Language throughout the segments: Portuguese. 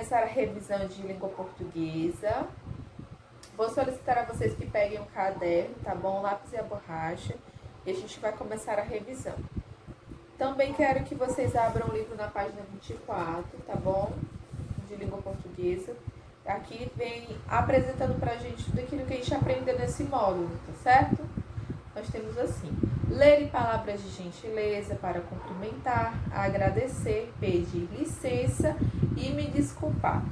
começar a revisão de língua portuguesa. Vou solicitar a vocês que peguem o caderno, tá bom? O lápis e a borracha. E a gente vai começar a revisão. Também quero que vocês abram o livro na página 24, tá bom? De língua portuguesa. Aqui vem apresentando pra gente tudo aquilo que a gente aprendeu nesse módulo, tá certo? Nós temos assim: ler em palavras de gentileza para cumprimentar, agradecer, pedir licença e me desculpar.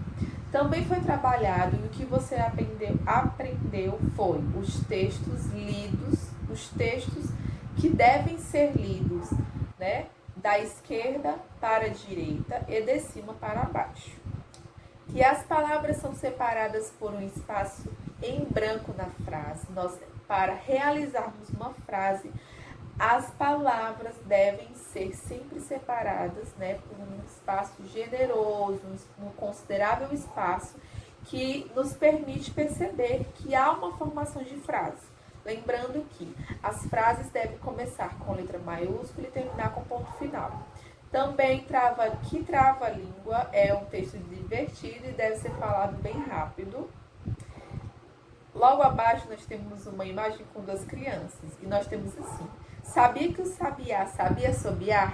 Também foi trabalhado e o que você aprendeu foi os textos lidos, os textos que devem ser lidos, né? Da esquerda para a direita e de cima para baixo. Que as palavras são separadas por um espaço em branco na frase. Para realizarmos uma frase, as palavras devem ser sempre separadas, né, por um espaço generoso, um considerável espaço que nos permite perceber que há uma formação de frase. Lembrando que as frases devem começar com letra maiúscula e terminar com ponto final. Também trava-língua é um texto divertido e deve ser falado bem rápido. Logo abaixo nós temos uma imagem com duas crianças e nós temos assim: sabia que o sabiá sabia assobiar?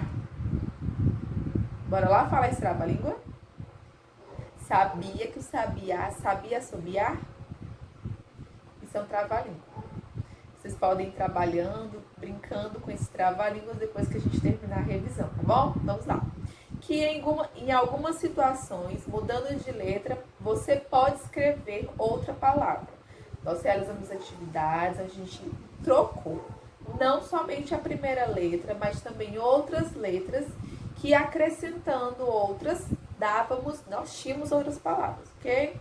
Bora lá falar esse trava-língua? Sabia que o sabiá sabia assobiar? Isso é um trava-língua. Vocês podem ir trabalhando, brincando com esse trava-línguas depois que a gente terminar a revisão, tá bom? Vamos lá. Que em algumas situações, mudando de letra, você pode escrever outra palavra. Nós realizamos atividades, a gente trocou não somente a primeira letra, mas também outras letras que, acrescentando outras, nós tínhamos outras palavras, ok?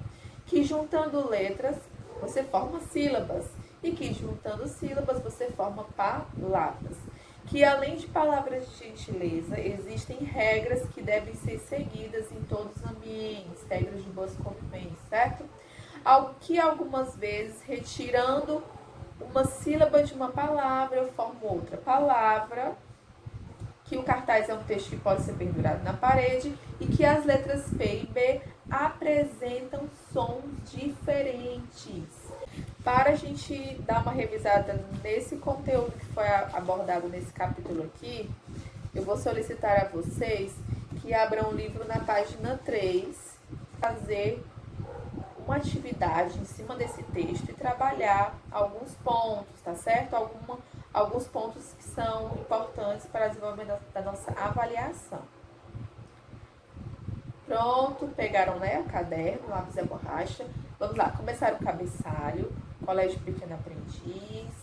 Que juntando letras, você forma sílabas. E que juntando sílabas, você forma palavras. Que além de palavras de gentileza, existem regras que devem ser seguidas em todos os ambientes, regras de boas convivências, certo? Que algumas vezes, retirando uma sílaba de uma palavra, eu formo outra palavra, que o cartaz é um texto que pode ser pendurado na parede e que as letras P e B apresentam sons diferentes. Para a gente dar uma revisada nesse conteúdo que foi abordado nesse capítulo aqui, eu vou solicitar a vocês que abram o livro na página 3, fazer uma atividade em cima desse texto e trabalhar alguns pontos, tá certo? Alguns pontos que são importantes para o desenvolvimento da nossa avaliação. Pronto, pegaram, né, o caderno, o lápis e a borracha. Vamos lá, começar o cabeçalho, Colégio Pequeno Aprendiz,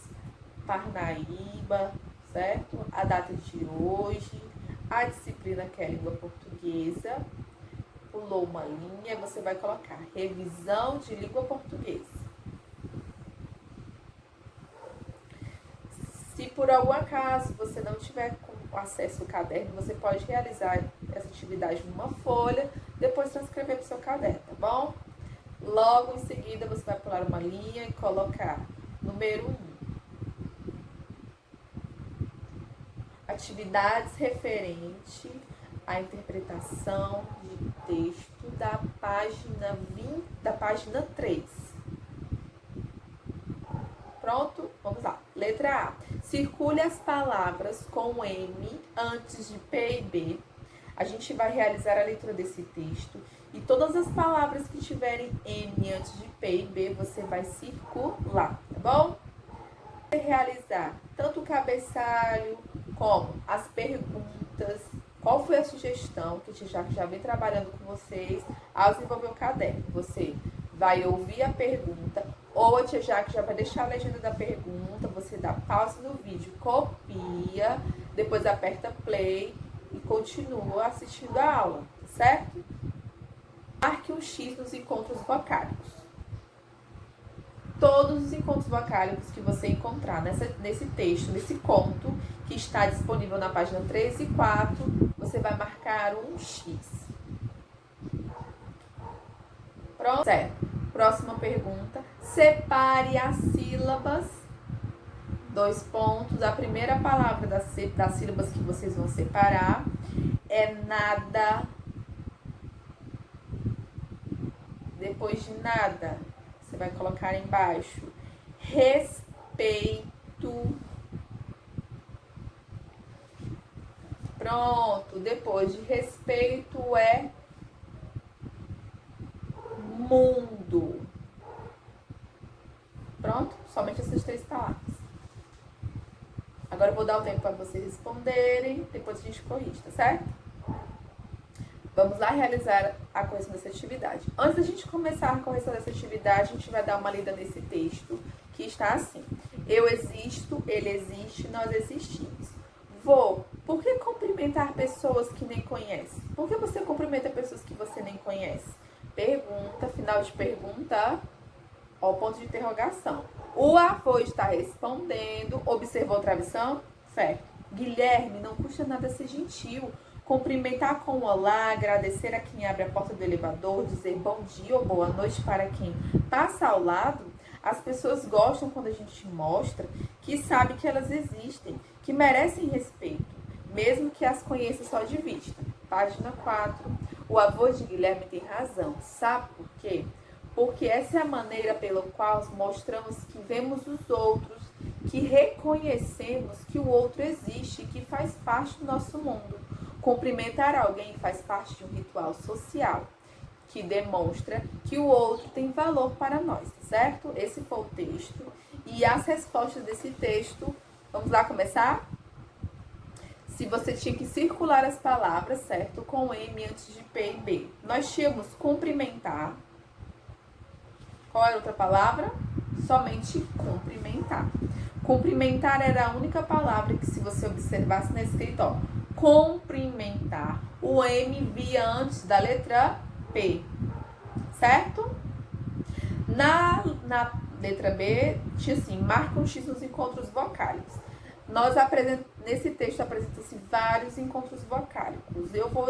Parnaíba, certo? A data de hoje, a disciplina que é a língua portuguesa. Pulou uma linha, você vai colocar revisão de língua portuguesa. Se por algum acaso você não tiver com acesso ao caderno, você pode realizar essa atividade numa folha, depois transcrever para o seu caderno, tá bom? Logo em seguida, você vai pular uma linha e colocar número 1. Atividades referente à interpretação de texto da página 3. Pronto? Vamos lá. Letra A. Circule as palavras com M antes de P e B. A gente vai realizar a leitura desse texto e todas as palavras que tiverem M antes de P e B, você vai circular, tá bom? Realizar tanto o cabeçalho como as perguntas. Qual foi a sugestão que já vem trabalhando com vocês ao desenvolver o caderno? Você vai ouvir a pergunta, ou a tia Jaque já vai deixar a legenda da pergunta, você dá pausa no vídeo, copia, depois aperta play e continua assistindo a aula, certo? Marque um X nos encontros vocálicos. Todos os encontros vocálicos que você encontrar nesse texto, nesse conto, que está disponível na página 3 e 4, você vai marcar um X. Pronto? Certo. Próxima pergunta. Separe as sílabas. 2 pontos. A primeira palavra das sílabas que vocês vão separar é nada. depois de nada, você vai colocar embaixo respeito. Pronto, depois de respeito é mundo. Pronto, somente essas 3 palavras. Agora eu vou dar o tempo para vocês responderem, depois a gente corrige, tá certo? Vamos lá realizar a correção dessa atividade. Antes da gente começar a correção dessa atividade, a gente vai dar uma lida nesse texto, que está assim. Eu existo, ele existe, nós existimos. Por que cumprimentar pessoas que nem conhece? Por que você cumprimenta pessoas que você nem conhece? Pergunta, final de pergunta, ó, ponto de interrogação. O avô está respondendo, observou a travessão? Fé. Guilherme, não custa nada ser gentil. Cumprimentar com um olá, agradecer a quem abre a porta do elevador, dizer bom dia ou boa noite para quem passa ao lado. As pessoas gostam quando a gente mostra que sabe que elas existem, que merecem respeito, mesmo que as conheça só de vista. Página 4. O avô de Guilherme tem razão. Sabe por quê? Porque essa é a maneira pela qual mostramos que vemos os outros, que reconhecemos que o outro existe, que faz parte do nosso mundo. Cumprimentar alguém faz parte de um ritual social, que demonstra que o outro tem valor para nós, certo? Esse foi o texto. E as respostas desse texto, vamos lá começar? Se você tinha que circular as palavras, certo? Com M antes de P e B. Nós tínhamos cumprimentar. Qual era a outra palavra? Somente cumprimentar. Cumprimentar era a única palavra que, se você observasse na escrita, ó, cumprimentar, o M via antes da letra P, certo? Na letra B, tinha assim, marca um X nos encontros vocálicos. Nesse texto apresenta-se vários encontros vocálicos. Eu vou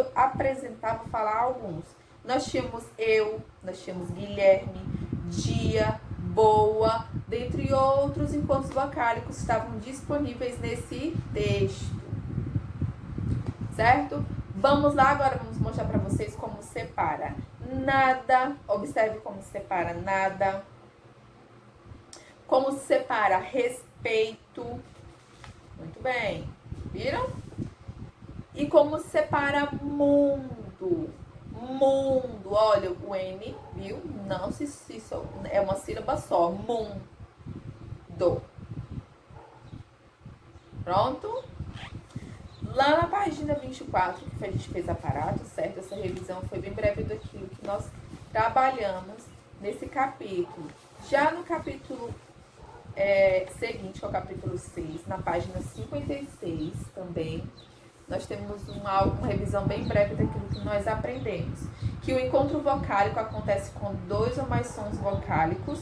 falar alguns. Nós tínhamos eu, nós tínhamos Guilherme, dia, boa, dentre outros encontros vocálicos estavam disponíveis nesse texto. Certo? Vamos lá, agora vamos mostrar para vocês como separa nada. Observe como separa nada. Como separa respeito. Muito bem. Viram? E como separa mundo. Mundo. Olha, o M, viu? Não é uma sílaba só. Mundo. Pronto? Lá na página 24, que a gente fez aparato, certo? Essa revisão foi bem breve daquilo que nós trabalhamos nesse capítulo. Já no capítulo seguinte, que é o capítulo 6, na página 56 também, nós temos uma revisão bem breve daquilo que nós aprendemos. Que o encontro vocálico acontece quando 2 ou mais sons vocálicos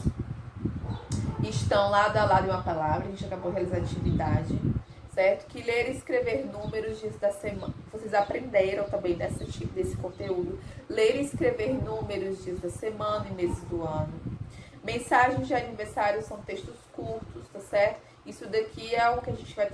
estão lado a lado em uma palavra. A gente acabou de realizar a atividade. Certo? Que ler e escrever números dias da semana. Vocês aprenderam também desse conteúdo. Ler e escrever números dias da semana e meses do ano. Mensagens de aniversário são textos curtos, tá certo? Isso daqui é o que a gente vai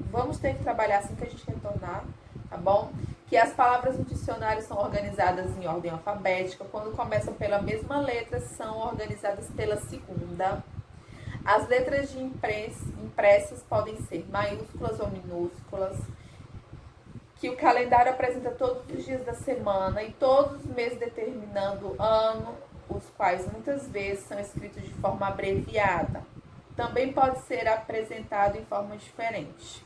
vamos ter que trabalhar assim que a gente retornar, tá bom? Que as palavras no dicionário são organizadas em ordem alfabética. Quando começam pela mesma letra, são organizadas pela segunda. As letras de impressas podem ser maiúsculas ou minúsculas. Que o calendário apresenta todos os dias da semana e todos os meses determinando o ano, os quais muitas vezes são escritos de forma abreviada. Também pode ser apresentado em forma diferente.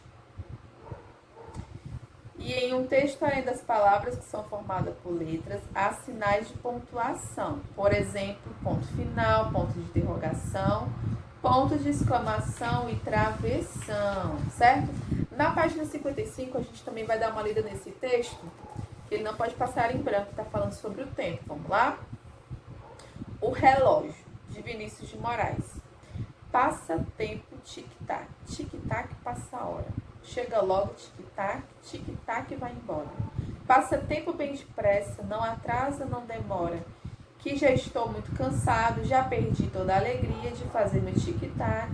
E em um texto, além das palavras que são formadas por letras, há sinais de pontuação. Por exemplo, ponto final, ponto de interrogação, pontos de exclamação e travessão, certo? Na página 55, a gente também vai dar uma lida nesse texto, que ele não pode passar em branco, está falando sobre o tempo. Vamos lá? O relógio, de Vinícius de Moraes. Passa tempo, tic-tac. Tic-tac, passa a hora. Chega logo, tic-tac. Tic-tac, vai embora. Passa tempo bem depressa, não atrasa, não demora. Que já estou muito cansado, já perdi toda a alegria de fazer meu tic-tac,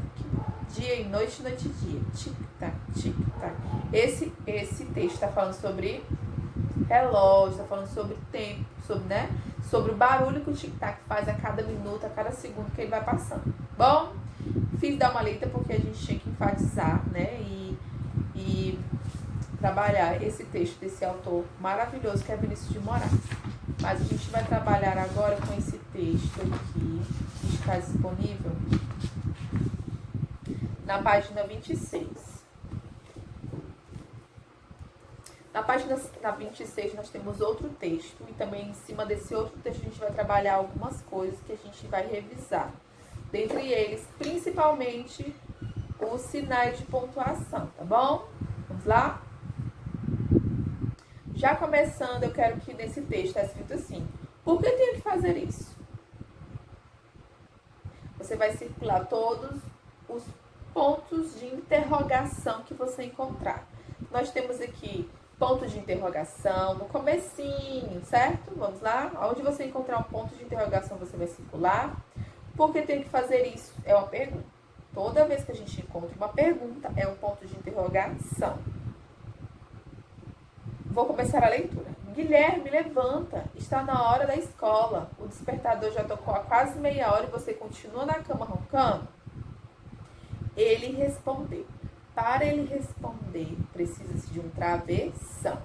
dia e noite, noite e dia. Tic-tac, tic-tac. Esse texto está falando sobre relógio, está falando sobre tempo, sobre o barulho que o tic-tac faz a cada minuto, a cada segundo que ele vai passando. Bom, fiz dar uma letra porque a gente tinha que enfatizar, né, e trabalhar esse texto desse autor maravilhoso que é Vinícius de Moraes. Mas a gente vai trabalhar agora com esse texto aqui, que está disponível na página 26. Na página 26 nós temos outro texto e também em cima desse outro texto a gente vai trabalhar algumas coisas que a gente vai revisar. Dentre eles, principalmente, os sinais de pontuação, tá bom? Vamos lá? Já começando, eu quero que nesse texto está escrito assim: por que eu tenho que fazer isso? Você vai circular todos os pontos de interrogação que você encontrar. Nós temos aqui ponto de interrogação no comecinho, certo? Vamos lá? Onde você encontrar um ponto de interrogação, você vai circular. Por que tem que fazer isso? É uma pergunta. Toda vez que a gente encontra uma pergunta, é um ponto de interrogação. Vou começar a leitura. Guilherme, levanta. Está na hora da escola. O despertador já tocou há quase meia hora e você continua na cama roncando? Ele respondeu. Para ele responder, precisa-se de um travessão.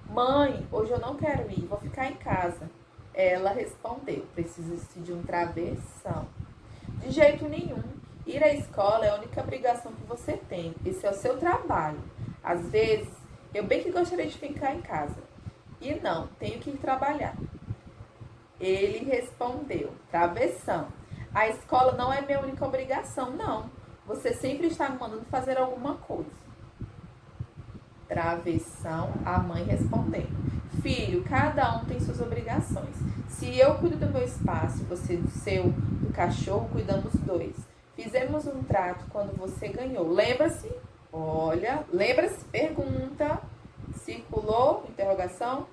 Mãe, hoje eu não quero ir, vou ficar em casa. Ela respondeu, precisa-se de um travessão. De jeito nenhum. Ir à escola é a única obrigação que você tem. Esse é o seu trabalho. Às vezes, eu bem que gostaria de ficar em casa. E não, tenho que ir trabalhar. Ele respondeu, travessão. A escola não é minha única obrigação, não. Você sempre está me mandando fazer alguma coisa. Travessão, a mãe respondendo. Filho, cada um tem suas obrigações. Se eu cuido do meu espaço, você do seu, do cachorro, cuidamos dois. Fizemos um trato quando você ganhou. Lembra-se? Olha, lembra-se? Pergunta. Circulou? Interrogação.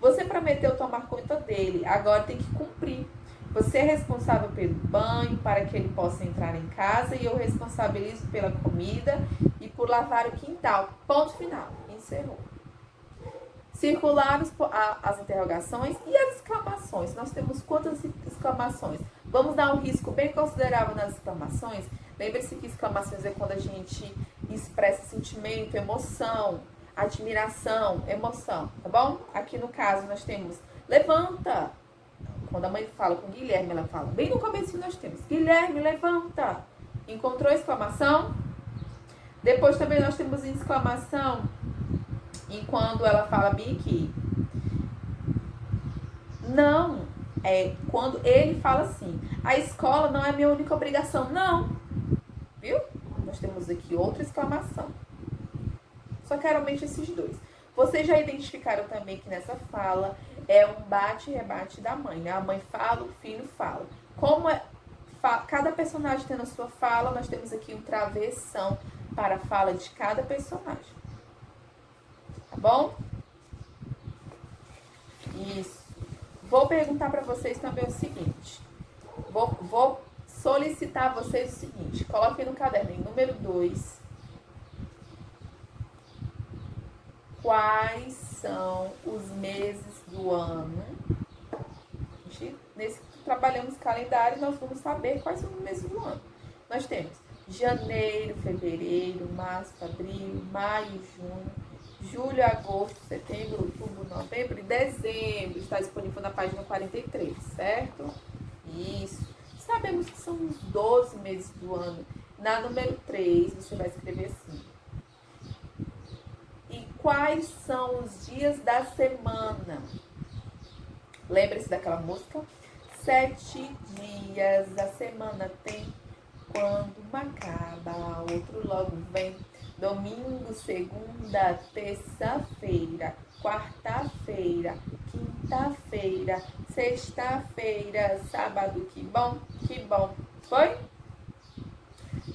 Você prometeu tomar conta dele, agora tem que cumprir. Você é responsável pelo banho, para que ele possa entrar em casa, e eu responsabilizo pela comida e por lavar o quintal. Ponto final. Encerrou. Circularam as interrogações e as exclamações. Nós temos quantas exclamações? Vamos dar um risco bem considerável nas exclamações. Lembre-se que exclamações é quando a gente expressa sentimento, emoção, admiração, emoção, tá bom? Aqui no caso nós temos levanta. Quando a mãe fala com Guilherme, ela fala, bem no começo nós temos, Guilherme, levanta. Encontrou a exclamação? Depois também nós temos exclamação e quando ela fala bem aqui. Não, é quando ele fala assim, a escola não é minha única obrigação, não. Viu? Nós temos aqui outra exclamação. Só que realmente esses dois. Vocês já identificaram também que nessa fala é um bate e rebate da mãe, né? A mãe fala, o filho fala. Como cada personagem tendo a sua fala, nós temos aqui um travessão para a fala de cada personagem. Tá bom? Isso. Vou perguntar para vocês também o seguinte. Vou solicitar a vocês o seguinte. Coloquem no caderno, em número 2. Quais são os meses do ano? Nesse trabalhamos calendário, nós vamos saber quais são os meses do ano. Nós temos janeiro, fevereiro, março, abril, maio, junho, julho, agosto, setembro, outubro, novembro e dezembro. Está disponível na página 43, certo? Isso. Sabemos que são os 12 meses do ano. Na número 3, você vai escrever assim. Quais são os dias da semana? Lembre-se daquela música? 7 dias a semana tem, quando uma acaba, outro logo vem. Domingo, segunda, terça-feira, quarta-feira, quinta-feira, sexta-feira, sábado. Que bom, que bom. Foi?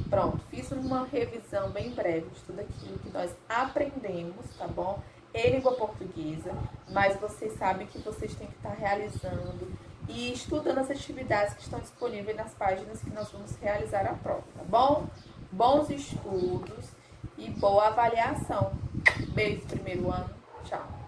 Pronto, fiz uma revisão bem breve de tudo aquilo que nós aprendemos, tá bom? Em língua portuguesa, mas vocês sabem que vocês têm que estar realizando e estudando as atividades que estão disponíveis nas páginas que nós vamos realizar a prova, tá bom? Bons estudos e boa avaliação. Beijo, primeiro ano. Tchau.